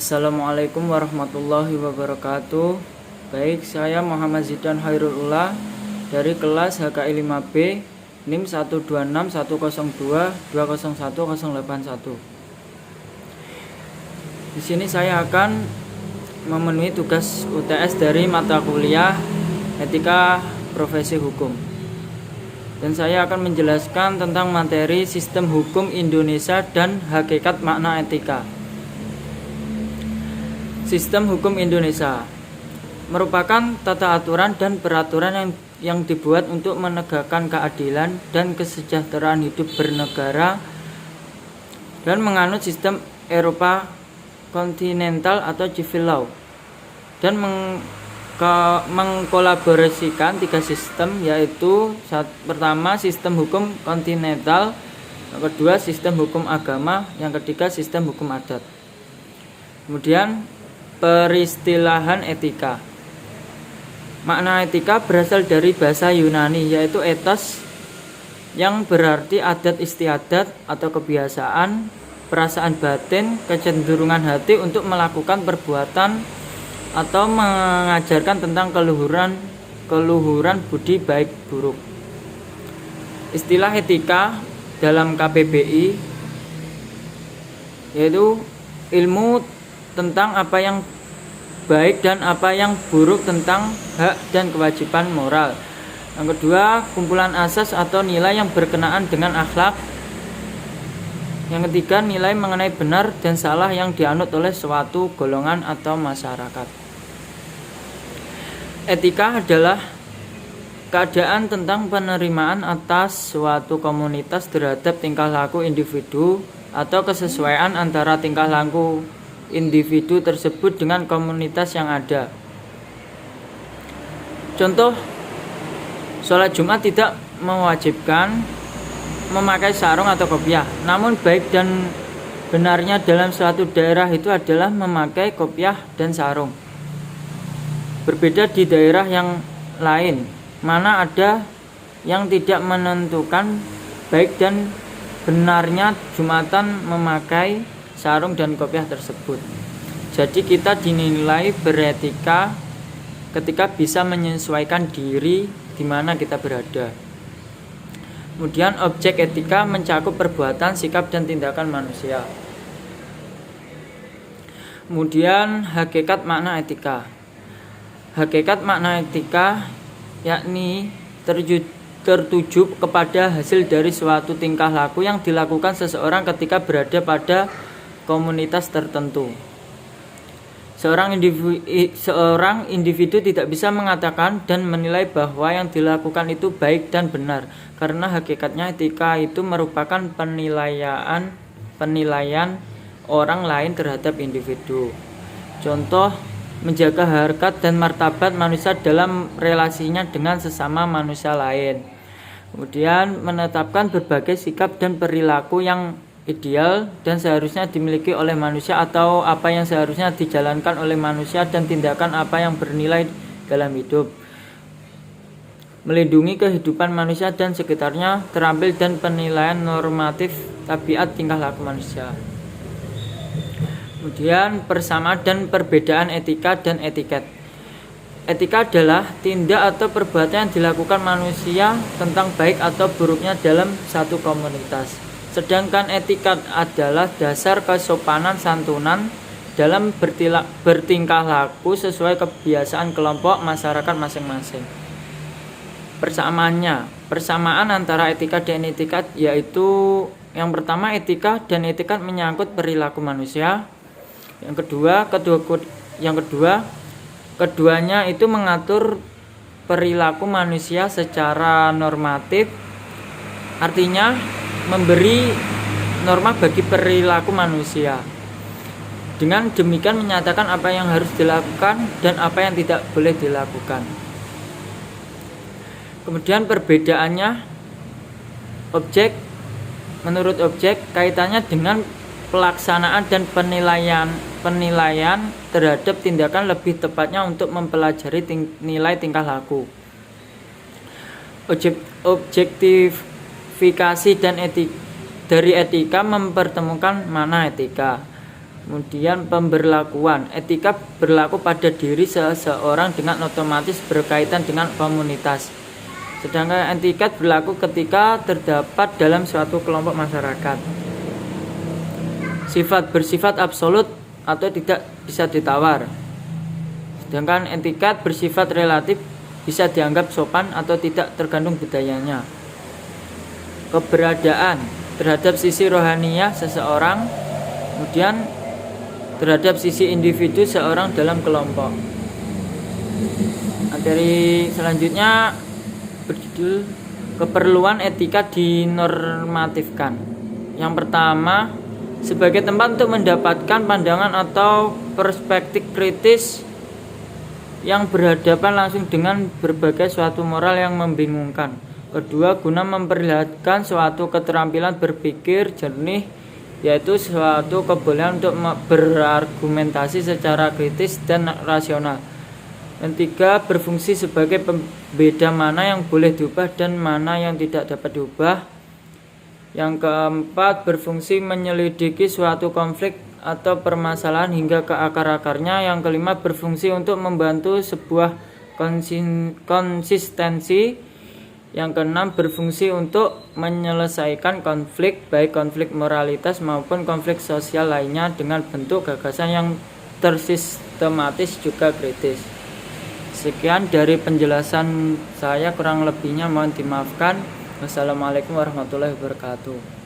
Assalamualaikum warahmatullahi wabarakatuh. Baik, saya Muhammad Zidan Hairul Ula dari kelas HKI 5B NIM 1261022010181. Di sini saya akan memenuhi tugas UTS dari mata kuliah Etika Profesi Hukum. Dan saya akan menjelaskan tentang materi Sistem Hukum Indonesia dan Hakikat Makna Etika. Sistem hukum Indonesia merupakan tata aturan dan peraturan yang dibuat untuk menegakkan keadilan dan kesejahteraan hidup bernegara dan menganut sistem Eropa kontinental atau civil law, dan mengkolaborasikan tiga sistem, yaitu pertama sistem hukum kontinental, yang kedua sistem hukum agama, yang ketiga sistem hukum adat. Kemudian peristilahan etika. Makna etika berasal dari bahasa Yunani, yaitu ethos, yang berarti adat istiadat atau kebiasaan, perasaan batin, kecenderungan hati untuk melakukan perbuatan atau mengajarkan tentang keluhuran budi baik buruk. Istilah etika dalam KBBI yaitu ilmu tentang apa yang baik dan apa yang buruk, tentang hak dan kewajiban moral. Yang kedua, kumpulan asas atau nilai yang berkenaan dengan akhlak. Yang ketiga, nilai mengenai benar dan salah yang dianut oleh suatu golongan atau masyarakat. Etika adalah keadaan tentang penerimaan atas suatu komunitas terhadap tingkah laku individu atau kesesuaian antara tingkah laku individu tersebut dengan komunitas yang ada. Contoh, sholat Jumat tidak mewajibkan memakai sarung atau kopiah, namun baik dan benarnya dalam suatu daerah itu adalah memakai kopiah dan sarung. Berbeda di daerah yang lain, mana ada yang tidak menentukan baik dan benarnya Jumatan memakai sarung dan kopiah tersebut. Jadi kita dinilai beretika ketika bisa menyesuaikan diri di mana kita berada. Kemudian objek etika mencakup perbuatan, sikap dan tindakan manusia. Kemudian hakikat makna etika. Hakikat makna etika yakni tertuju kepada hasil dari suatu tingkah laku yang dilakukan seseorang ketika berada pada komunitas tertentu. Seorang individu tidak bisa mengatakan dan menilai bahwa yang dilakukan itu baik dan benar, karena hakikatnya etika itu merupakan penilaian orang lain terhadap individu. Contoh, menjaga harkat dan martabat manusia dalam relasinya dengan sesama manusia lain. Kemudian menetapkan berbagai sikap dan perilaku yang ideal dan seharusnya dimiliki oleh manusia, atau apa yang seharusnya dijalankan oleh manusia, dan tindakan apa yang bernilai dalam hidup. Melindungi kehidupan manusia dan sekitarnya, terampil dan penilaian normatif tabiat tingkah laku manusia. Kemudian persamaan dan perbedaan etika dan etiket. Etika adalah tindak atau perbuatan yang dilakukan manusia tentang baik atau buruknya dalam satu komunitas. Sedangkan etikat adalah dasar kesopanan santunan dalam bertingkah laku sesuai kebiasaan kelompok masyarakat masing-masing. Persamaan antara etika dan etikat yaitu yang pertama, etika dan etikat menyangkut perilaku manusia. Yang kedua, keduanya itu mengatur perilaku manusia secara normatif, artinya memberi norma bagi perilaku manusia. Dengan demikian menyatakan apa yang harus dilakukan dan apa yang tidak boleh dilakukan. Kemudian perbedaannya, menurut objek kaitannya dengan pelaksanaan dan penilaian terhadap tindakan, lebih tepatnya untuk mempelajari nilai tingkah laku. Objektifikasi dan dari etika mempertemukan makna etika. Kemudian pemberlakuan. Etika berlaku pada diri seseorang dengan otomatis berkaitan dengan komunitas. Sedangkan etikat berlaku ketika terdapat dalam suatu kelompok masyarakat. Sifat bersifat absolut atau tidak bisa ditawar. Sedangkan etikat bersifat relatif, bisa dianggap sopan atau tidak tergantung budayanya. Keberadaan terhadap sisi rohaniah seseorang, kemudian terhadap sisi individu seorang dalam kelompok. Materi selanjutnya berjudul keperluan etika dinormatifkan. Yang pertama, sebagai tempat untuk mendapatkan pandangan atau perspektif kritis yang berhadapan langsung dengan berbagai suatu moral yang membingungkan. Kedua, guna memperlihatkan suatu keterampilan berpikir jernih, yaitu suatu kebolehan untuk berargumentasi secara kritis dan rasional. Ketiga, berfungsi sebagai pembeda mana yang boleh diubah dan mana yang tidak dapat diubah. Yang keempat, berfungsi menyelidiki suatu konflik atau permasalahan hingga ke akar-akarnya. Yang kelima, berfungsi untuk membantu sebuah konsistensi. Yang keenam, berfungsi untuk menyelesaikan konflik, baik konflik moralitas maupun konflik sosial lainnya dengan bentuk gagasan yang tersistematis juga kritis. Sekian dari penjelasan saya, kurang lebihnya mohon dimaafkan. Wassalamualaikum warahmatullahi wabarakatuh.